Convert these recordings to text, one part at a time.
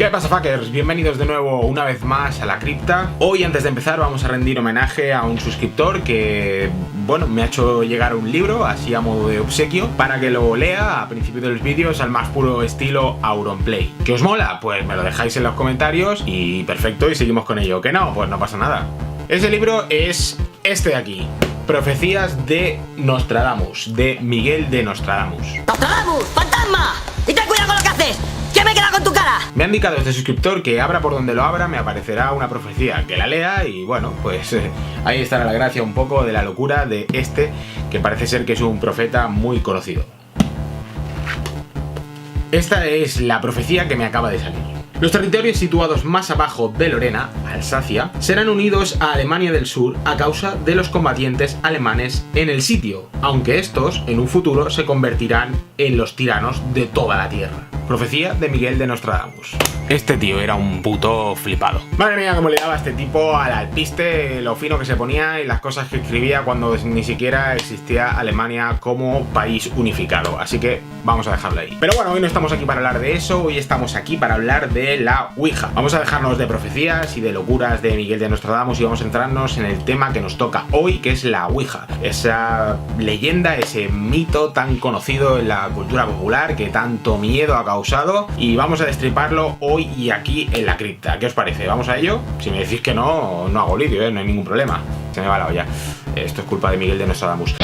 ¿Qué pasa, fuckers? Bienvenidos de nuevo una vez más a la cripta. Hoy, antes de empezar, vamos a rendir homenaje a un suscriptor que, bueno, me ha hecho llegar un libro, así a modo de obsequio, para que lo lea a principio de los vídeos al más puro estilo Auronplay. ¿Que os mola? Pues me lo dejáis en los comentarios y perfecto, y seguimos con ello. ¿Que no? Pues no pasa nada. Ese libro es este de aquí. Profecías de Nostradamus, de Miguel de Nostradamus. ¡Nostradamus! ¡Fantasma! ¡Y ten cuidado con lo que haces! ¡Que me queda con tu cara! Me han indicado este suscriptor que abra por donde lo abra me aparecerá una profecía, que la lea y bueno, pues ahí estará la gracia un poco de la locura de este, que parece ser que es un profeta muy conocido. Esta es la profecía que me acaba de salir. Los territorios situados más abajo de Lorena, Alsacia, serán unidos a Alemania del Sur a causa de los combatientes alemanes en el sitio, aunque estos en un futuro se convertirán en los tiranos de toda la tierra. Profecía de Miguel de Nostradamus. Este tío era un puto flipado. Madre mía, cómo le daba a este tipo al alpiste, lo fino que se ponía y las cosas que escribía cuando ni siquiera existía Alemania como país unificado. Así que vamos a dejarlo ahí. Pero bueno, hoy no estamos aquí para hablar de eso, hoy estamos aquí para hablar de la Ouija. Vamos a dejarnos de profecías y de locuras de Miguel de Nostradamus y vamos a centrarnos en el tema que nos toca hoy, que es la Ouija. Esa leyenda, ese mito tan conocido en la cultura popular que tanto miedo ha causado, y vamos a destriparlo hoy y aquí en la cripta. ¿Qué os parece? ¿Vamos a ello? Si me decís que no, no hago el vídeo, no hay ningún problema. Se me va la olla. Esto es culpa de Miguel de Nostradamus.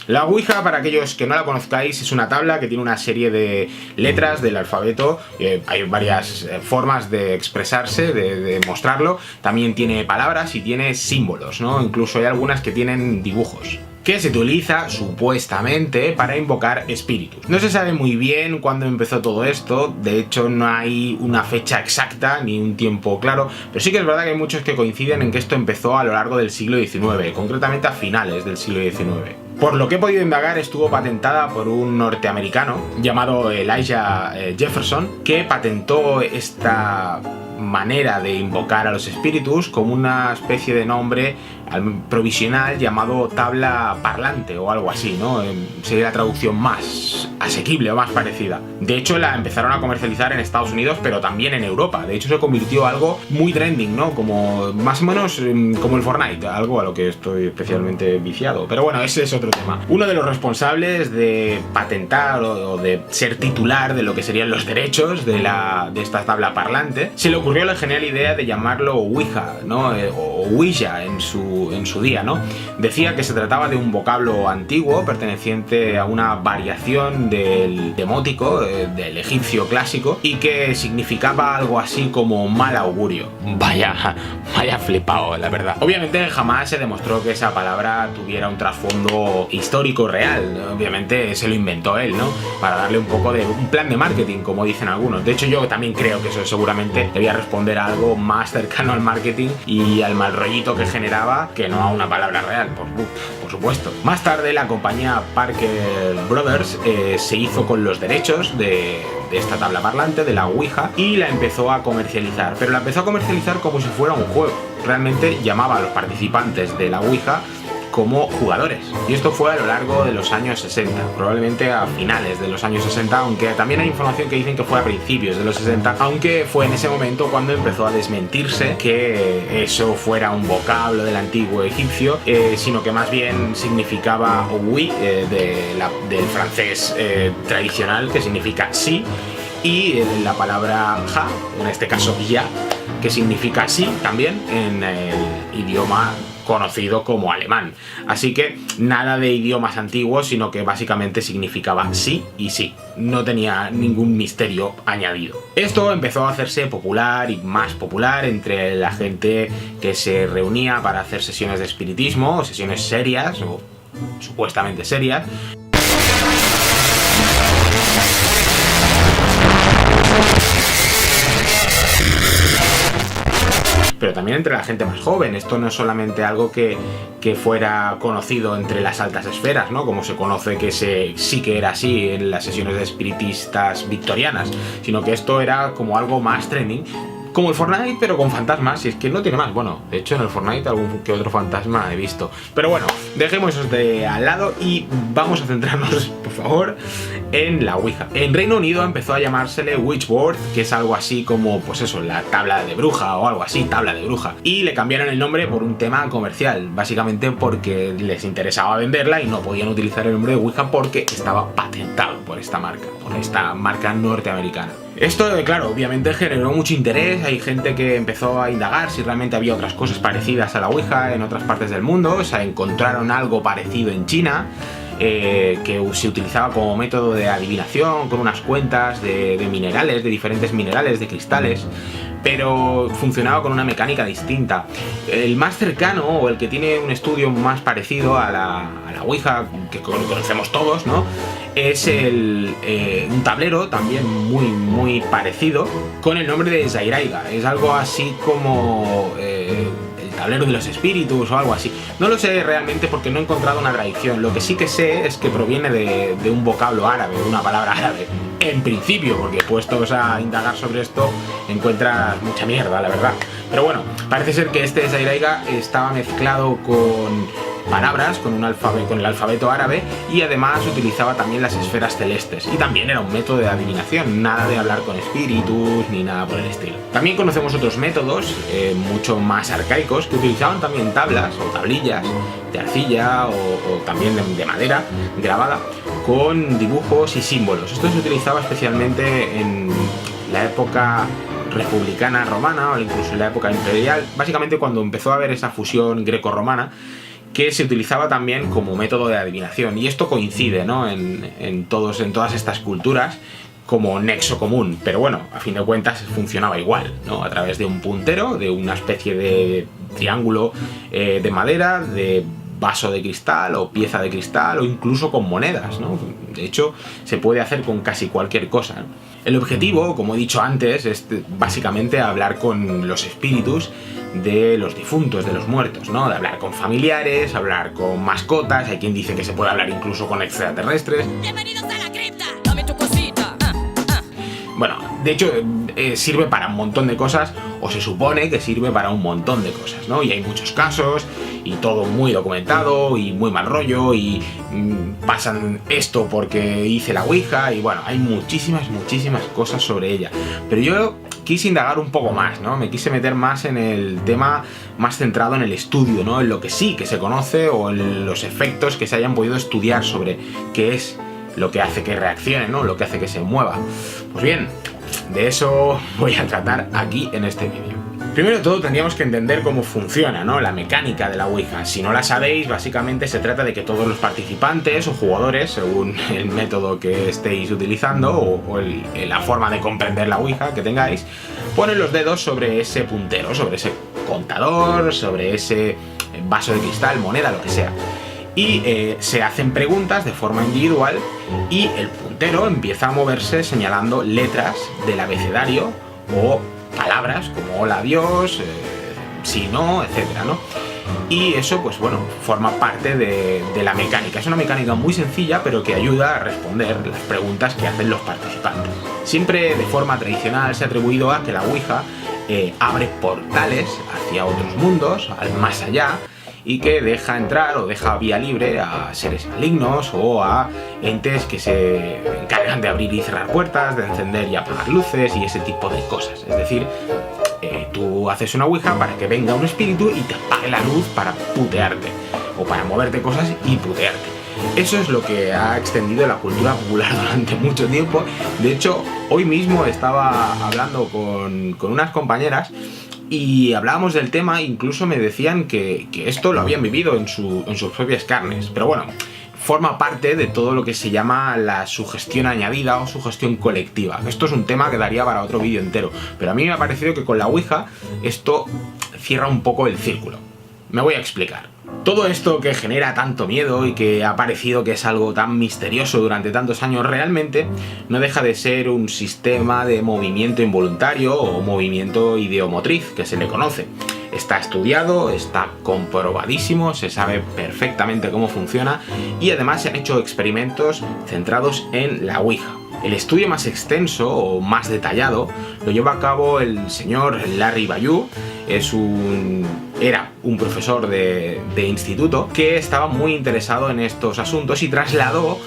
La Ouija, para aquellos que no la conozcáis, es una tabla que tiene una serie de letras del alfabeto. Hay varias formas de expresarse, de mostrarlo. También tiene palabras y tiene símbolos, ¿no? Incluso hay algunas que tienen dibujos, que se utiliza supuestamente para invocar espíritus. No se sabe muy bien cuándo empezó todo esto, de hecho no hay una fecha exacta ni un tiempo claro, pero sí que es verdad que hay muchos que coinciden en que esto empezó a lo largo del siglo XIX, concretamente a finales del siglo XIX. Por lo que he podido indagar, estuvo patentada por un norteamericano llamado Elijah Jefferson, que patentó esta manera de invocar a los espíritus como una especie de nombre provisional llamado tabla parlante o algo así, ¿no? Sería la traducción más asequible o más parecida. De hecho, la empezaron a comercializar en Estados Unidos, pero también en Europa. De hecho, se convirtió algo muy trending, ¿no? Como más o menos como el Fortnite, algo a lo que estoy especialmente viciado. Pero bueno, ese es otro tema. Uno de los responsables de patentar o de ser titular de lo que serían los derechos de esta tabla parlante, se le ocurrió la genial idea de llamarlo Ouija, ¿no? O Ouija en su día, ¿no? Decía que se trataba de un vocablo antiguo perteneciente a una variación del demótico, del egipcio clásico, y que significaba algo así como mal augurio. Vaya flipado, la verdad. Obviamente jamás se demostró que esa palabra tuviera un trasfondo histórico real. Obviamente se lo inventó él, ¿no? Para darle un poco de un plan de marketing, como dicen algunos. De hecho, yo también creo que eso seguramente debía responder a algo más cercano al marketing y al mal rollito que generaba, que no a una palabra real, por supuesto. Más tarde, la compañía Parker Brothers se hizo con los derechos de esta tabla parlante, de la Ouija, y la empezó a comercializar. Pero la empezó a comercializar como si fuera un juego. Realmente llamaba a los participantes de la Ouija como jugadores. Y esto fue a lo largo de los años 60, probablemente a finales de los años 60, aunque también hay información que dicen que fue a principios de los 60, aunque fue en ese momento cuando empezó a desmentirse que eso fuera un vocablo del antiguo egipcio, sino que más bien significaba oui, del francés tradicional, que significa sí, y la palabra ja, en este caso ya, que significa sí también en el idioma conocido como alemán. Así que nada de idiomas antiguos, sino que básicamente significaba sí y sí. No tenía ningún misterio añadido. Esto empezó a hacerse popular y más popular entre la gente que se reunía para hacer sesiones de espiritismo, sesiones serias o supuestamente serias. Pero también entre la gente más joven. Esto no es solamente algo que fuera conocido entre las altas esferas, ¿no? Como se conoce que sí que era así en las sesiones de espiritistas victorianas, sino que esto era como algo más trending, como el Fortnite, pero con fantasmas. Y es que no tiene más. Bueno, de hecho en el Fortnite algún que otro fantasma he visto. Pero bueno, dejemos eso de al lado y vamos a centrarnos, por favor, en la Ouija. En Reino Unido empezó a llamársele Witchboard, que es algo así como, pues eso, la tabla de bruja o algo así, tabla de bruja. Y le cambiaron el nombre por un tema comercial, básicamente porque les interesaba venderla y no podían utilizar el nombre de Ouija porque estaba patentado por esta marca norteamericana. Esto, claro, obviamente generó mucho interés. Hay gente que empezó a indagar si realmente había otras cosas parecidas a la Ouija en otras partes del mundo. O sea, encontraron algo parecido en China, que se utilizaba como método de adivinación con unas cuentas de minerales, de diferentes minerales, de cristales, pero funcionaba con una mecánica distinta. El más cercano, o el que tiene un estudio más parecido a la Ouija, que conocemos todos, ¿no?, es un tablero también muy parecido, con el nombre de Zairaiga. Es algo así como el tablero de los espíritus o algo así. No lo sé realmente porque no he encontrado una tradición. Lo que sí que sé es que proviene de un vocablo árabe, de una palabra árabe. En principio, porque puestos a indagar sobre esto encuentras mucha mierda, la verdad. Pero bueno, parece ser que este Zairaiga estaba mezclado con palabras, con el alfabeto árabe, y además utilizaba también las esferas celestes, y también era un método de adivinación, nada de hablar con espíritus ni nada por el estilo. También conocemos otros métodos mucho más arcaicos que utilizaban también tablas o tablillas de arcilla o también de madera grabada con dibujos y símbolos. Esto se utilizaba especialmente en la época republicana romana o incluso en la época imperial, básicamente cuando empezó a haber esa fusión greco-romana, que se utilizaba también como método de adivinación, y esto coincide, ¿no?, en todas estas culturas como nexo común, pero bueno, a fin de cuentas funcionaba igual, ¿no?, a través de un puntero, de una especie de triángulo de madera, de vaso de cristal o pieza de cristal, o incluso con monedas, ¿no? De hecho, se puede hacer con casi cualquier cosa, ¿no? El objetivo, como he dicho antes, es básicamente hablar con los espíritus de los difuntos, de los muertos, ¿no? De hablar con familiares, hablar con mascotas. Hay quien dice que se puede hablar incluso con extraterrestres. ¡Bienvenidos a la cripta! ¡Dame tu cosita! Bueno, de hecho, sirve para un montón de cosas, o se supone que sirve para un montón de cosas, ¿no? Y hay muchos casos, y todo muy documentado, y muy mal rollo, y pasan esto porque hice la Ouija, y bueno, hay muchísimas cosas sobre ella. Pero yo quise indagar un poco más, ¿no? Me quise meter más en el tema más centrado en el estudio, ¿no? En lo que sí que se conoce, o en los efectos que se hayan podido estudiar sobre qué es lo que hace que reaccione, ¿no?, lo que hace que se mueva. Pues bien, de eso voy a tratar aquí en este vídeo. Primero de todo tendríamos que entender cómo funciona, ¿no?, la mecánica de la Ouija. Si no la sabéis, básicamente se trata de que todos los participantes o jugadores, según el método que estéis utilizando o la forma de comprender la Ouija que tengáis, ponen los dedos sobre ese puntero, sobre ese contador, sobre ese vaso de cristal, moneda, lo que sea. Y se hacen preguntas de forma individual, y el puntero empieza a moverse señalando letras del abecedario o palabras como hola, adiós, sí, no, etcétera, ¿no? Y eso, pues bueno, forma parte de la mecánica. Es una mecánica muy sencilla, pero que ayuda a responder las preguntas que hacen los participantes. Siempre de forma tradicional se ha atribuido a que la Ouija abre portales hacia otros mundos, al más allá, y que deja entrar o deja vía libre a seres malignos o a entes que se encargan de abrir y cerrar puertas, de encender y apagar luces y ese tipo de cosas. Es decir, tú haces una Ouija para que venga un espíritu y te apague la luz para putearte, o para moverte cosas y putearte. Eso es lo que ha extendido la cultura popular durante mucho tiempo. De hecho, hoy mismo estaba hablando con unas compañeras y hablábamos del tema, incluso me decían que esto lo habían vivido en sus propias carnes. Pero bueno, forma parte de todo lo que se llama la sugestión añadida o sugestión colectiva. Esto es un tema que daría para otro vídeo entero, pero a mí me ha parecido que con la Ouija esto cierra un poco el círculo. Me voy a explicar. Todo esto que genera tanto miedo y que ha parecido que es algo tan misterioso durante tantos años, realmente no deja de ser un sistema de movimiento involuntario o movimiento ideomotriz, que se le conoce. Está estudiado, está comprobadísimo, se sabe perfectamente cómo funciona, y además se han hecho experimentos centrados en la Ouija. El estudio más extenso o más detallado lo lleva a cabo el señor Larry Bayou. Era un profesor de instituto que estaba muy interesado en estos asuntos y trasladó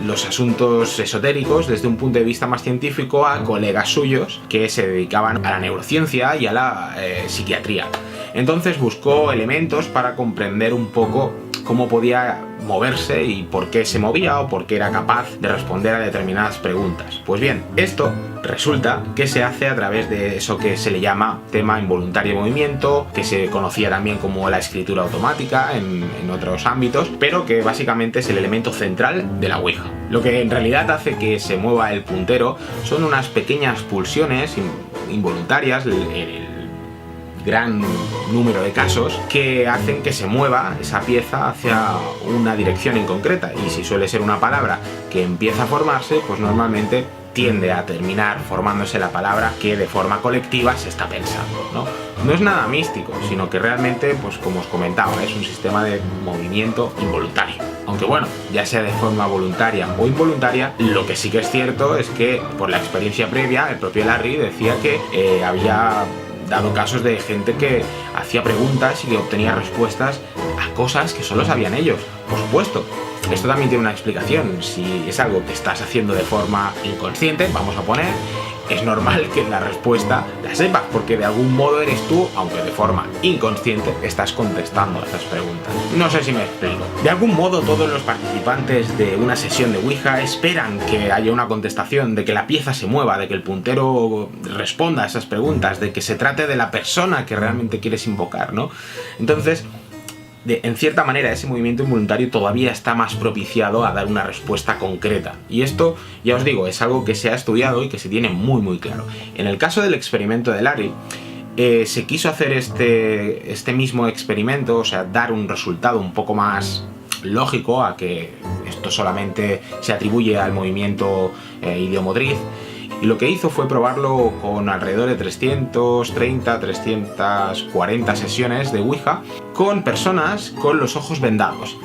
los asuntos esotéricos desde un punto de vista más científico a colegas suyos que se dedicaban a la neurociencia y a la psiquiatría. Entonces buscó elementos para comprender un poco cómo podía moverse y por qué se movía o por qué era capaz de responder a determinadas preguntas. Pues bien, esto resulta que se hace a través de eso que se le llama tema involuntario de movimiento, que se conocía también como la escritura automática en otros ámbitos, pero que básicamente es el elemento central de la Ouija. Lo que en realidad hace que se mueva el puntero son unas pequeñas pulsiones involuntarias, gran número de casos que hacen que se mueva esa pieza hacia una dirección en concreta, y si suele ser una palabra que empieza a formarse, pues normalmente tiende a terminar formándose la palabra que de forma colectiva se está pensando, ¿no? No es nada místico, sino que realmente, pues como os comentaba, es un sistema de movimiento involuntario. Aunque bueno, ya sea de forma voluntaria o involuntaria, lo que sí que es cierto es que por la experiencia previa, el propio Larry decía que había dado casos de gente que hacía preguntas y que obtenía respuestas a cosas que solo sabían ellos. Por supuesto, esto también tiene una explicación. Si es algo que estás haciendo de forma inconsciente, vamos a poner, es normal que la respuesta la sepas, porque de algún modo eres tú, aunque de forma inconsciente, estás contestando a esas preguntas. No sé si me explico. De algún modo todos los participantes de una sesión de Ouija esperan que haya una contestación, de que la pieza se mueva, de que el puntero responda a esas preguntas, de que se trate de la persona que realmente quieres invocar, ¿no? Entonces, en cierta manera, ese movimiento involuntario todavía está más propiciado a dar una respuesta concreta. Y esto, ya os digo, es algo que se ha estudiado y que se tiene muy claro. En el caso del experimento de Larry, se quiso hacer este mismo experimento, o sea, dar un resultado un poco más lógico a que esto solamente se atribuye al movimiento ideomotriz. Y lo que hizo fue probarlo con alrededor de 330, 340 sesiones de Ouija con personas con los ojos vendados.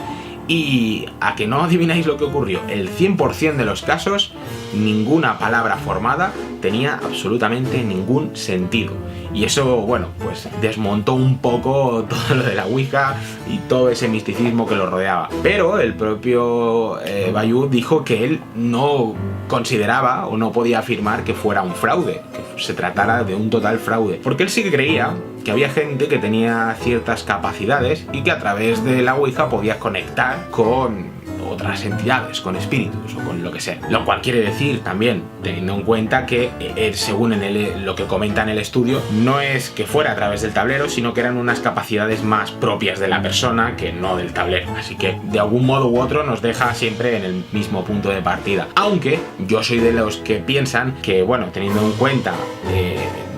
Y a que no adivináis lo que ocurrió, el 100% de los casos, ninguna palabra formada tenía absolutamente ningún sentido. Y eso, bueno, pues desmontó un poco todo lo de la Ouija y todo ese misticismo que lo rodeaba. Pero el propio Bayou dijo que él no consideraba o no podía afirmar que fuera un fraude, que se tratara de un total fraude, porque él sí que creía que había gente que tenía ciertas capacidades y que a través de la Ouija podía conectar con otras entidades, con espíritus o con lo que sea. Lo cual quiere decir también, teniendo en cuenta que según lo que comenta en el estudio, no es que fuera a través del tablero, sino que eran unas capacidades más propias de la persona que no del tablero. Así que de algún modo u otro nos deja siempre en el mismo punto de partida. Aunque yo soy de los que piensan que, bueno, teniendo en cuenta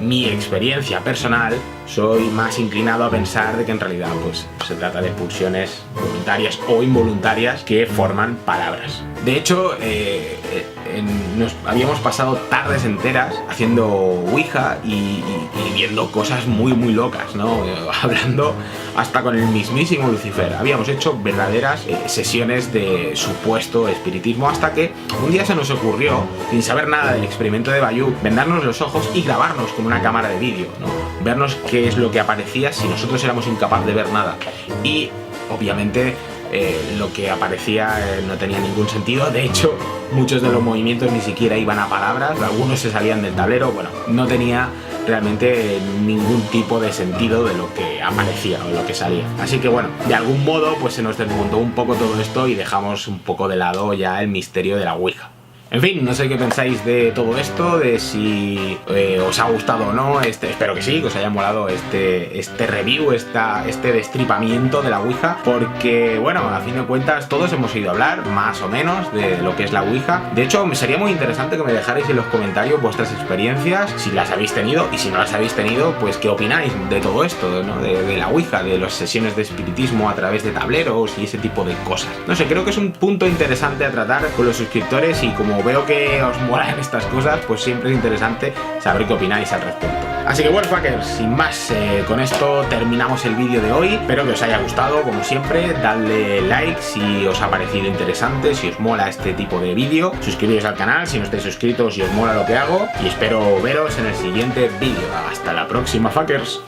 mi experiencia personal, soy más inclinado a pensar de que en realidad pues se trata de pulsiones voluntarias o involuntarias que forman palabras. De hecho, nos habíamos pasado tardes enteras haciendo Ouija y viendo cosas muy locas, ¿no? Hablando hasta con el mismísimo Lucifer. Habíamos hecho verdaderas sesiones de supuesto espiritismo, hasta que un día se nos ocurrió, sin saber nada del experimento de Bayou, vendarnos los ojos y grabarnos con una cámara de vídeo, ¿no? Vernos qué es lo que aparecía si nosotros éramos incapaces de ver nada. Y obviamente lo que aparecía no tenía ningún sentido. De hecho, muchos de los movimientos ni siquiera iban a palabras, algunos se salían del tablero. Bueno, no tenía realmente ningún tipo de sentido de lo que aparecía o lo que salía. Así que bueno, de algún modo pues se nos desmontó un poco todo esto y dejamos un poco de lado ya el misterio de la Ouija. En fin, no sé qué pensáis de todo esto, de si os ha gustado o no, espero que sí, que os haya molado este review, este destripamiento de la Ouija, porque bueno, a fin de cuentas todos hemos oído hablar, más o menos, de lo que es la Ouija. De hecho, me sería muy interesante que me dejarais en los comentarios vuestras experiencias, si las habéis tenido, y si no las habéis tenido, pues qué opináis de todo esto, ¿no? De la Ouija, de las sesiones de espiritismo a través de tableros y ese tipo de cosas. No sé, creo que es un punto interesante a tratar con los suscriptores, y como veo que os molan estas cosas, pues siempre es interesante saber qué opináis al respecto. Así que bueno, fuckers, sin más, con esto terminamos el vídeo de hoy. Espero que os haya gustado, como siempre. Dadle like si os ha parecido interesante, si os mola este tipo de vídeo. Suscribiros al canal si no estáis suscritos y os mola lo que hago. Y espero veros en el siguiente vídeo. Hasta la próxima, fuckers.